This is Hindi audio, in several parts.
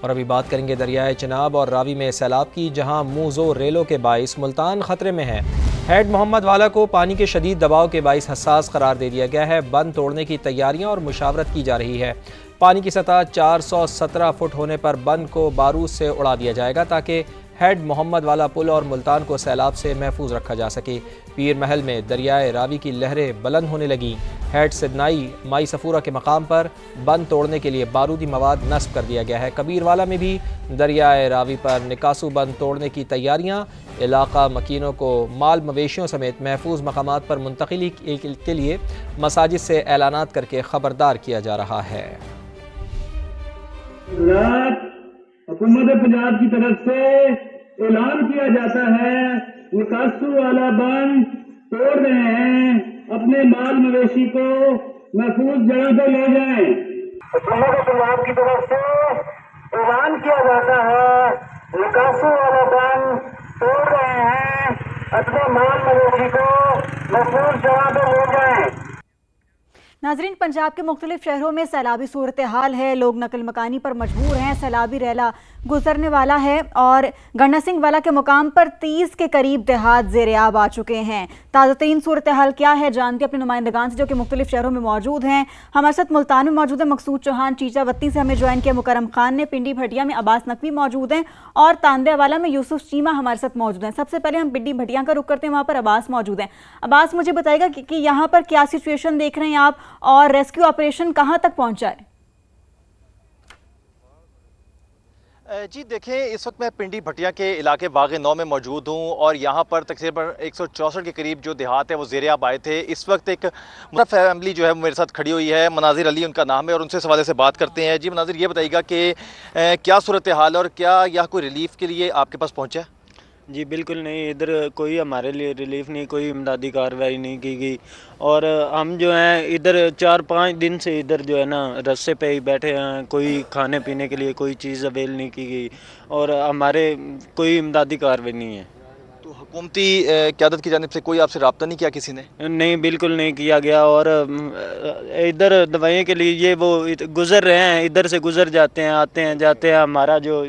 और अभी बात करेंगे दरियाए चिनाब और रावी में सैलाब की, जहां मूजो रेलों के बाइस मुल्तान खतरे में है। हेड मोहम्मद वाला को पानी के शदीद दबाव के बाइस हसास करार दे दिया गया है। बंद तोड़ने की तैयारियां और मुशावरत की जा रही है। पानी की सतह 417 फुट होने पर बंद को बारूद से उड़ा दिया जाएगा ताकि हेड मोहम्मद वाला पुल और मुल्तान को सैलाब से महफूज रखा जा सके। पीर महल में दरियाए रावी की लहरें बुलंद होने लगीं। हेड सिदनाई माई सफूरा के मकाम पर बंद तोड़ने के लिए बारूदी मवाद नस्ब कर दिया गया है। कबीरवाला में भी दरियाए रावी पर निकासू बंद तोड़ने की तैयारियां। इलाका मकीनों को माल मवेशियों समेत महफूज मकामात पर मुंतकिली के लिए मसाजिद से ऐलानात करके खबरदार किया जा रहा है। हुकूमत पंजाब की तरफ से ऐलान किया जाता है, निकासू वाला बंद तोड़ रहे हैं, अपने माल मवेशी को महफूज जगह पर ले जाएं। हुकूमत पंजाब की तरफ से ऐलान किया जाता है, निकासू वाला बंद तोड़ रहे हैं, अपने माल मवेशी को महफूज जगह पर ले जाएं। नाजरीन, पंजाब के मुख्तलिफ शहरों में सैलाबी सूरत हाल है। लोग नकल मकानी पर मजबूर हैं। सैलाबी रेला गुजरने वाला है और गन्ना सिंह वाला के मुकाम पर 30 के करीब देहात ज़ेर-ए-आब आ चुके हैं। ताज़ा तरीन सूरत हाल क्या है जानते अपने नुमाइंदगान से जो कि मुख्तलिफ शहरों में मौजूद हैं। हमारे साथ मुल्तान में मौजूद है मकसूद चौहान, चीचा वत्ती से हमें ज्वाइन किया मुकरम खान ने, पिंडी भटिया में अब्बास नकवी मौजूद हैं और तांदेवाला में यूसुफ चीमा हमारे साथ मौजूद हैं। सबसे पहले हम पिंडी भटिया का रुख करते हैं, वहाँ पर अब्बास मौजूद हैं। अब्बास, मुझे बताइएगा कि यहाँ पर क्या सिचुएशन देख रहे हैं आप और रेस्क्यू ऑपरेशन कहाँ तक पहुँचा है? जी देखें, इस वक्त मैं पिंडी भटिया के इलाके बाग़ नौ में मौजूद हूँ और यहाँ पर तकरीबन 164 के करीब जो देहात है वो ज़ेर-ए-आब आए थे। इस वक्त एक फैमिली जो है मेरे साथ खड़ी हुई है, मनाजिर अली उनका नाम है और उनसे इस हवाले से बात करते हैं। जी मनाजिर, ये बताइएगा कि क्या सूरत हाल है और क्या यहाँ कोई रिलीफ के लिए आपके पास पहुँचा है? जी बिल्कुल नहीं, इधर कोई हमारे लिए रिलीफ नहीं, कोई इमदादी कार्रवाई नहीं की गई और हम जो हैं इधर 4-5 दिन से इधर जो है ना रस्ते पे ही बैठे हैं। कोई खाने पीने के लिए कोई चीज़ अवेल नहीं की गई और हमारे कोई इमदादी कार्रवाई नहीं है। तो हुकूमती क़यादत की जानिब से कोई आपसे रब्ता नहीं किया किसी ने? नहीं, बिल्कुल नहीं किया गया और इधर दवाइयों के लिए ये वो गुज़र रहे हैं, इधर से गुज़र जाते हैं, आते हैं जाते हैं। हमारा जो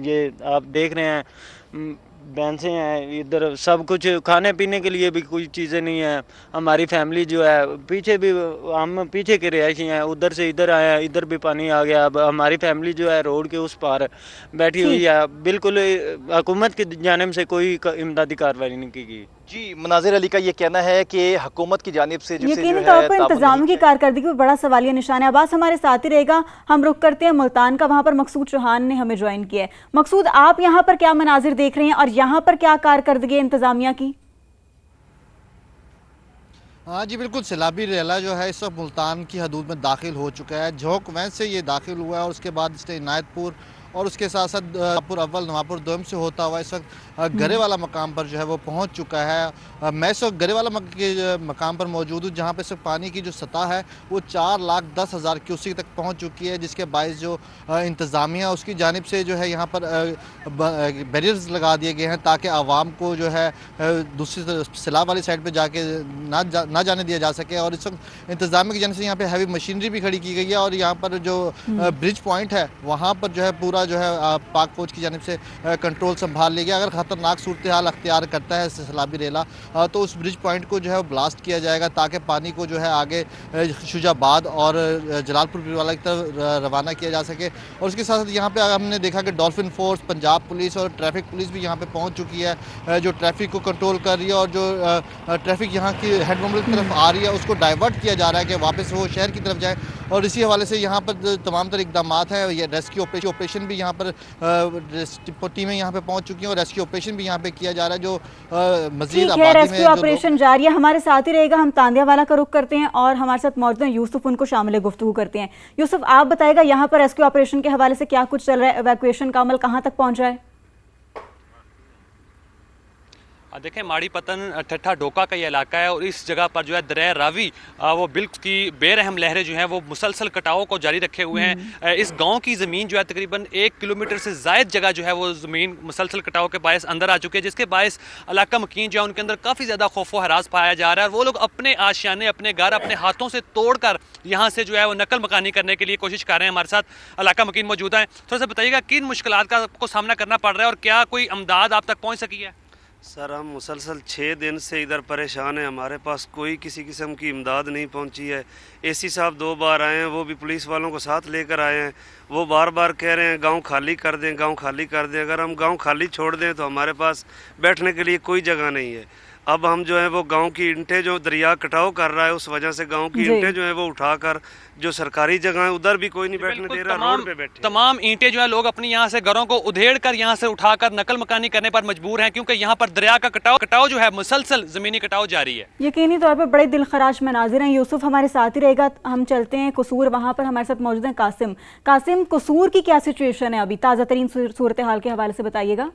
ये आप देख रहे हैं भैंसें हैं, इधर सब कुछ खाने पीने के लिए भी कोई चीज़ें नहीं है। हमारी फैमिली जो है पीछे भी, हम पीछे के रिहायशी हैं, उधर से इधर आए हैं, इधर भी पानी आ गया। अब हमारी फैमिली जो है रोड के उस पार बैठी हुई है। बिल्कुल हुकूमत की जानिब से कोई इमदादी कार्रवाई नहीं की गई। जी, मनाजिर अली का ये कहना है कि हुकूमत की जानिब से यकीनी तौर पर इंतजाम की कारकर्दगी पर बड़ा सवालिया निशान है। अब्बास हमारे साथ ही रहेगा, हम रुख करते हैं मुल्तान का, वहाँ पर मकसूद चौहान ने हमें ज्वाइन किया है। मकसूद, आप यहाँ पर क्या मनाजिर देख रहे हैं और यहाँ पर क्या कारकर्दगी है इंतजामिया की? हाँ जी बिल्कुल, सैलाबी रेला जो है इस वक्त मुल्तान की हदूद में दाखिल हो चुका है। झोंक वैन से ये दाखिल हुआ है और उसके बाद इसने इनायतपुर और उसके साथ साथ नवापुर अव्वल नवापुर दोम से होता हुआ इस वक्त गरे वाला मकाम पर जो है वो पहुंच चुका है। मैं इस वक्त गरे वाला के मकाम पर मौजूद हूँ जहाँ पे इस वक्त पानी की जो सतह है वो 4,10,000 क्यूसेक तक पहुंच चुकी है, जिसके बायस जो इंतज़ामिया उसकी जानिब से जो है यहाँ पर बैरियर्स लगा दिए गए हैं ताकि आवाम को जो है दूसरी सैलाब वाली साइड पर जाके ना जाने दिया जा सके। और इस वक्त इंतज़ामिया की जानिब से यहाँ पर हैवी मशीनरी भी खड़ी की गई है और यहाँ पर जो ब्रिज पॉइंट है वहाँ पर जो है पूरा जो है पाक फौज की जानिब से कंट्रोल संभाल लिया गया। अगर खतरनाक सूरत हाल अख्तियार करता है सैलाबी रेला तो उस ब्रिज पॉइंट को जो है ब्लास्ट किया जाएगा ताकि पानी को जो है आगे शुजाबाद और जलालपुर वाला की तरफ रवाना किया जा सके। और उसके साथ साथ यहाँ पे हमने देखा कि डॉल्फिन फोर्स, पंजाब पुलिस और ट्रैफिक पुलिस भी यहाँ पे पहुँच चुकी है जो ट्रैफिक को कंट्रोल कर रही है और जो ट्रैफिक यहाँ की हेड मोहम्मद की तरफ आ रही है उसको डाइवर्ट किया जा रहा है कि वापस वो शहर की तरफ जाए। और इसी हवाले से यहाँ पर तमाम तरह इकदाम हैं। ये रेस्क्यू ऑपरेशन भी यहाँ पर टीमें यहाँ पे पहुँच चुकी हैं और रेस्क्यू ऑपरेशन भी यहाँ पे किया जा रहा है जो मजीद रेस्क्यू ऑपरेशन जारी है। हमारे साथ ही रहेगा, हम तांदियावाला का रुख करते हैं और हमारे साथ मौजूद हैं यूसुफ, उनको शामिल गुफ्तगू करते हैं। यूसुफ, आप बताएगा यहाँ पर रेस्क्यू ऑपरेशन के हवाले से क्या कुछ चल रहा है, इवैक्यूएशन का अमल कहाँ तक पहुँच रहा है? देखें माड़ी पतन ठट्ठा डोका का ये इलाका है और इस जगह पर जो है दरिया रावी वो बिल्कुल की बेरहम लहरें जो हैं वो मुसलसल कटावों को जारी रखे हुए हैं। इस गांव की ज़मीन जो है तकरीबन 1 किलोमीटर से ज़ायद जगह जो है वो ज़मीन मुसलसल कटाव के बायस अंदर आ चुकी है, जिसके बायस इलाका मकीन जो है उनके अंदर काफ़ी ज़्यादा खौफ व हरास पाया जा रहा है। और वो लोग अपने आशियाने अपने घर अपने हाथों से तोड़ कर यहाँ से जो है वो नकल मकानी करने के लिए कोशिश कर रहे हैं। हमारे साथ इलाका मकीन मौजूद है, थोड़ा सा बताइएगा किन मुश्किलात का आपको सामना करना पड़ रहा है और क्या कोई अमदाद आप तक पहुँच सकी है? सर हम मुसलसल 6 दिन से इधर परेशान हैं, हमारे पास कोई किसी किस्म की इमदाद नहीं पहुंची है। एसी साहब 2 बार आए हैं, वो भी पुलिस वालों को साथ लेकर आए हैं। वो बार बार कह रहे हैं गांव खाली कर दें, गांव खाली कर दें। अगर हम गांव खाली छोड़ दें तो हमारे पास बैठने के लिए कोई जगह नहीं है। अब हम जो है वो गांव की ईंटें जो दरिया कटाव कर रहा है उस वजह से गांव की ईंटें जो है वो उठाकर जो सरकारी जगह है उधर भी कोई नहीं बैठने दे रहा, रोड पे बैठे तमाम ईंटें जो है लोग अपनी यहाँ से घरों को उधेड़ कर यहाँ से उठाकर नकल मकानी करने पर मजबूर हैं, क्योंकि यहाँ पर दरिया का कटाव जो है मुसलसल जमीनी कटाव जारी है। यकीनी तौर पर बड़े दिल खराश मनाजिर हैं। यूसुफ हमारे साथ ही रहेगा, हम चलते हैं कसूर, वहाँ पर हमारे साथ मौजूद हैं कासिम। कसूर की क्या सिचुएशन है अभी, ताज़ा तरीन सूरत हाल के हवाले से बताइएगा।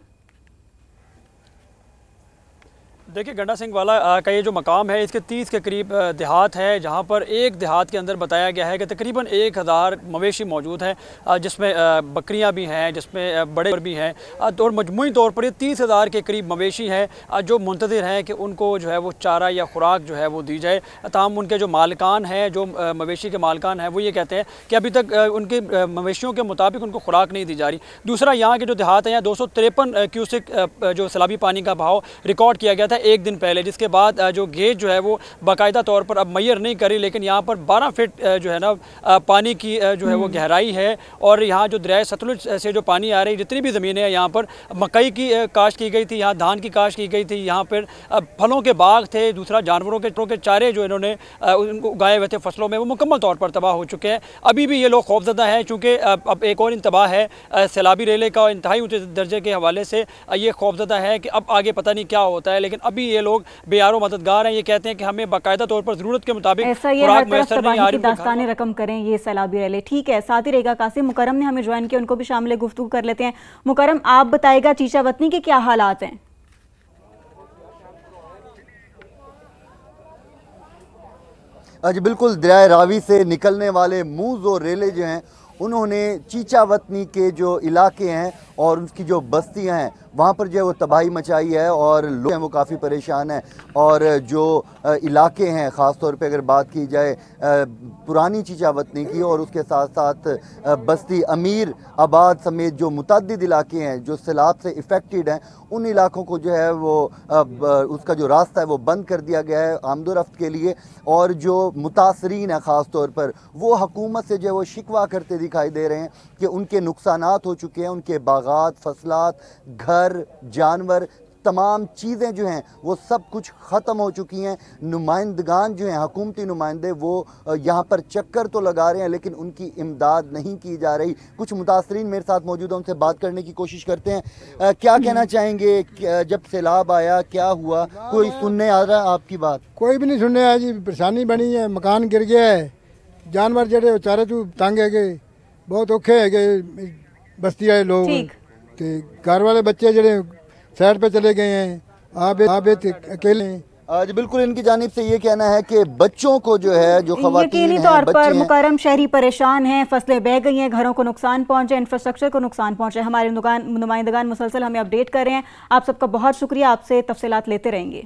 देखिए गंडा सिंह वाला का ये जो मकाम है इसके 30 के करीब देहात है, जहाँ पर एक देहात के अंदर बताया गया है कि तकरीबन 1000 मवेशी मौजूद हैं, जिसमें बकरियां भी हैं, जिसमें बड़े भी हैं, और मजमूई तौर पर ये 30,000 के करीब मवेशी हैं जो मुंतज़िर हैं कि उनको जो है वो चारा या खुराक जो है वो दी जाए। ताहम उनके जो मालिकान हैं, जो मवेशी के मालिकान हैं, वो ये कहते हैं कि अभी तक उनके मवेशियों के मुताबिक उनको खुराक नहीं दी जा रही। दूसरा यहाँ के जो देहात हैं, यहाँ 253 क्यूसेक जो सैलाबी पानी का बहाव रिकॉर्ड किया गया था एक दिन पहले, जिसके बाद जो गेज जो है वो बाकायदा तौर पर अब मैयर नहीं करी, लेकिन यहाँ पर 12 फीट जो है ना पानी की जो है वो गहराई है। और यहाँ जो दरिया सतलुज से जो पानी आ रही, जितनी भी ज़मीनें हैं, यहाँ पर मकई की काश्त की गई थी, यहाँ धान की काश्त की गई थी, यहाँ पर फलों के बाग थे, दूसरा जानवरों के चारे जो इन्होंने उनको उगाए हुए थे फसलों में, वो मुकम्मल तौर पर तबाह हो चुके हैं। अभी भी ये लोग खौफजदा हैं, चूँकि अब एक और इंतबाह है सैलाबी रेले का इंतहाई ऊँचे दर्जे के हवाले से ये खौफजदा है कि अब आगे पता नहीं क्या होता है। लेकिन अभी ये लोग बेयारो मददगार हैं, ये कहते हैं कि हमें बाकायदा तौर पर ज़रूरत के मुताबिक खुराक मैसर नहीं आ रही, दास्तानी रकम करें ये सैलाबी रैली। ठीक है, साथ ही रहेगा कासिम। मुकरम ने हमें ज्वाइन किया, उनको भी शामिल गुफ्तगू कर लेते हैं। मुकरम, आप बताएगा चीचा वतनी के क्या हालात हैं? जी बिल्कुल, दरिया रावी से निकलने वाले मूज और रेले जो हैं उन्होंने चीचा वतनी के जो इलाके हैं और उसकी जो बस्तियां हैं वहाँ पर जो है वो तबाही मचाई है और लोग हैं वो काफ़ी परेशान हैं। और जो इलाके हैं ख़ास तौर पे अगर बात की जाए पुरानी चीचा वतनी की और उसके साथ साथ बस्ती अमीर आबाद समेत जो मुतअद्दिद इलाके हैं जो सैलाब से इफ़ेक्टेड हैं, उन इलाकों को जो है वो उसका जो रास्ता है वो बंद कर दिया गया है आमदोरफ्त के लिए। और जो मुतासरीन है ख़ास तौर पर वो हुकूमत से जो है वो शिकवा करते दिखाई दे रहे हैं कि उनके नुकसानात हो चुके हैं, उनके बागात, फसलात, घर, जानवर, तमाम चीज़ें जो हैं वो सब कुछ ख़त्म हो चुकी हैं। नुमाइंदगान जो हैं हुकूमती नुमाइंदे वो यहाँ पर चक्कर तो लगा रहे हैं लेकिन उनकी इमदाद नहीं की जा रही। कुछ मुतासरीन मेरे साथ मौजूद हैं, उनसे बात करने की कोशिश करते हैं। क्या कहना चाहेंगे, जब सैलाब आया क्या हुआ? कोई सुनने आ रहा है आपकी बात? कोई भी नहीं सुनने आया जी, परेशानी बनी है, मकान गिर गया है, जानवर जड़े चारे तू तंग है गए, बहुत औखे है गए बस्ती आए लोग, घर वाले बच्चे जड़े साइड पे चले गए हैं, आप अकेले हैं। आज बिल्कुल इनकी जानिब से ये कहना है कि बच्चों को जो है जो यकीनी तौर पर मुकरम शहरी परेशान हैं, फसलें बह गई हैं, घरों को नुकसान पहुंचे, इंफ्रास्ट्रक्चर को नुकसान पहुंचे। हमारे नुमाइंदगान मुसलसल हमें अपडेट कर रहे हैं। आप सबका बहुत शुक्रिया, आपसे तफसीलात लेते रहेंगे।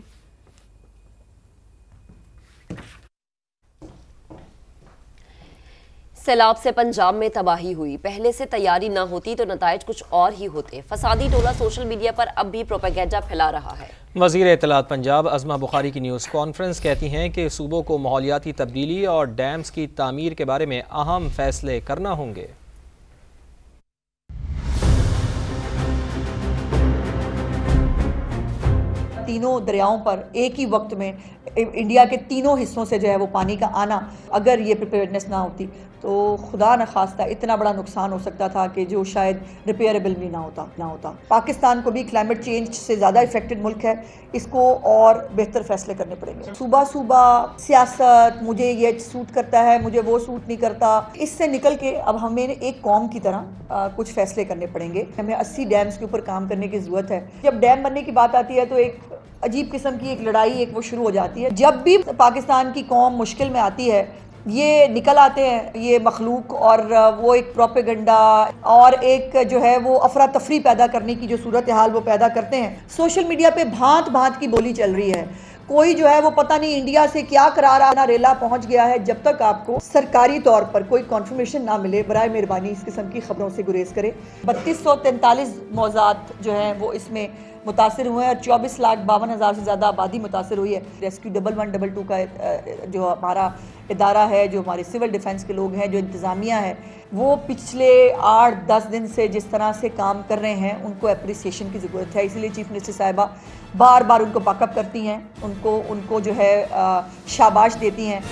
सैलाब से पंजाब में तबाही हुई, पहले से तैयारी ना होती तो नताइज कुछ और ही होते। फसादी टोला सोशल मीडिया पर अब भी प्रोपेगेंडा फैला रहा है। वज़ीर इत्तलात पंजाब अज़मा बुखारी की न्यूज़ कॉन्फ्रेंस कहती हैं कि सूबों को माहौलियाती तब्दीली और डैम्स की तामीर के बारे में अहम फैसले करना होंगे। तीनों दरियाओं पर एक ही वक्त में इंडिया के तीनों हिस्सों से जो है वो पानी का आना, अगर ये प्रिपेयर्डनेस ना होती तो खुदा न खास्ता इतना बड़ा नुकसान हो सकता था कि जो शायद रिपेयरेबल भी ना होता। पाकिस्तान को भी क्लाइमेट चेंज से ज़्यादा इफेक्टेड मुल्क है, इसको और बेहतर फैसले करने पड़ेंगे। सुबह सियासत, मुझे ये सूट करता है, मुझे वो सूट नहीं करता, इससे निकल के अब हमें एक कौम की तरह कुछ फैसले करने पड़ेंगे। हमें 80 डैम्स के ऊपर काम करने की ज़रूरत है। जब डैम बनने की बात आती है तो एक अजीब किस्म की एक लड़ाई एक वो शुरू हो जाती है। जब भी पाकिस्तान की कौम मुश्किल में आती है ये निकल आते हैं ये मखलूक और वो एक प्रोपेगेंडा और एक जो है वो अफरा तफरी पैदा करने की जो सूरत हाल वो पैदा करते हैं। सोशल मीडिया पे भांत भांत की बोली चल रही है। कोई जो है वो पता नहीं इंडिया से क्या करारा रेला पहुंच गया है। जब तक आपको सरकारी तौर पर कोई कॉन्फर्मेशन ना मिले बराए मेहरबानी इस किस्म की खबरों से गुरेज करें। 3243 मौज़ात जो हैं वो इसमें मुतासर हुए हैं और 24,52,000 से ज़्यादा आबादी मुतासर हुई है। रेस्क्यू 1112 का जो हमारा इदारा है, जो हमारे सिविल डिफेंस के लोग हैं, जो इंतज़ामिया है, वो पिछले 8-10 दिन से जिस तरह से काम कर रहे हैं उनको अप्रिसिएशन की ज़रूरत है। इसलिए चीफ मिनिस्टर साहिबा बार बार उनको बैकअप करती हैं, उनको जो है शाबाश देती हैं।